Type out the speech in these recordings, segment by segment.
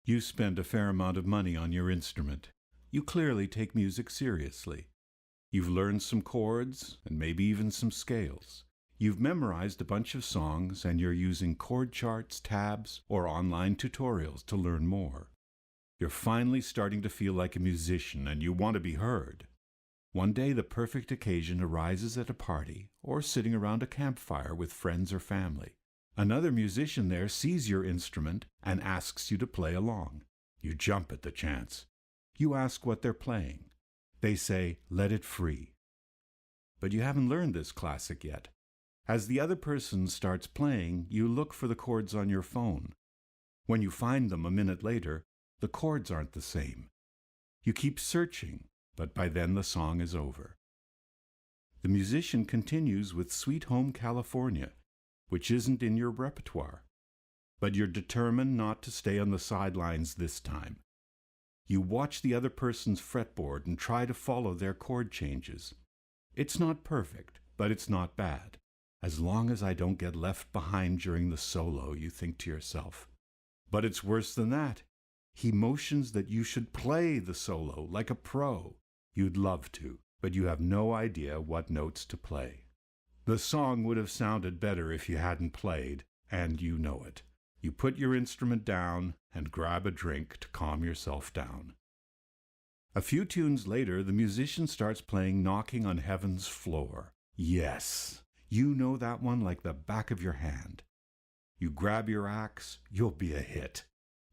You spend a fair amount of money on your instrument. You clearly take music seriously. You've learned some chords and maybe even some scales. You've memorized a bunch of songs and you're using chord charts, tabs, or online tutorials to learn more. You're finally starting to feel like a musician and you want to be heard. One day the perfect occasion arises at a party or sitting around a campfire with friends or family. Another musician there sees your instrument and asks you to play along. You jump at the chance. You ask what they're playing. They say, "Let it free." But you haven't learned this classic yet. As the other person starts playing, you look for the chords on your phone. When you find them a minute later, the chords aren't the same. You keep searching, but by then the song is over. The musician continues with Sweet Home California, which isn't in your repertoire. But you're determined not to stay on the sidelines this time. You watch the other person's fretboard and try to follow their chord changes. It's not perfect, but it's not bad. As long as I don't get left behind during the solo, you think to yourself. But it's worse than that. He motions that you should play the solo like a pro. You'd love to, but you have no idea what notes to play. The song would have sounded better if you hadn't played, and you know it. You put your instrument down and grab a drink to calm yourself down. A few tunes later, the musician starts playing Knocking on Heaven's Floor. Yes, you know that one like the back of your hand. You grab your axe, you'll be a hit.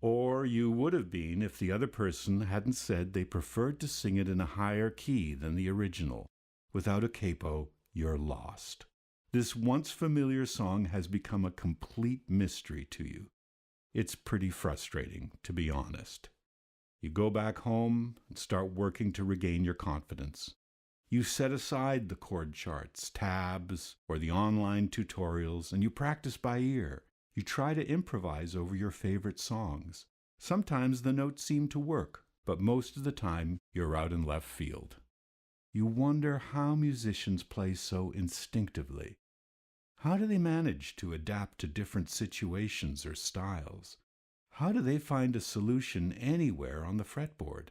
Or you would have been if the other person hadn't said they preferred to sing it in a higher key than the original. Without a capo, you're lost. This once familiar song has become a complete mystery to you. It's pretty frustrating, to be honest. You go back home and start working to regain your confidence. You set aside the chord charts, tabs, or the online tutorials, and you practice by ear. You try to improvise over your favorite songs. Sometimes the notes seem to work, but most of the time you're out in left field. You wonder how musicians play so instinctively. How do they manage to adapt to different situations or styles? How do they find a solution anywhere on the fretboard?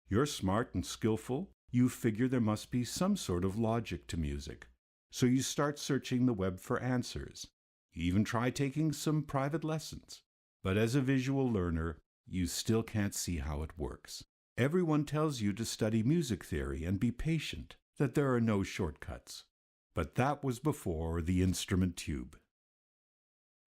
You're smart and skillful. You figure there must be some sort of logic to music. So you start searching the web for answers. You even try taking some private lessons. But as a visual learner, you still can't see how it works. Everyone tells you to study music theory and be patient, that there are no shortcuts. But that was before the Instrumentube.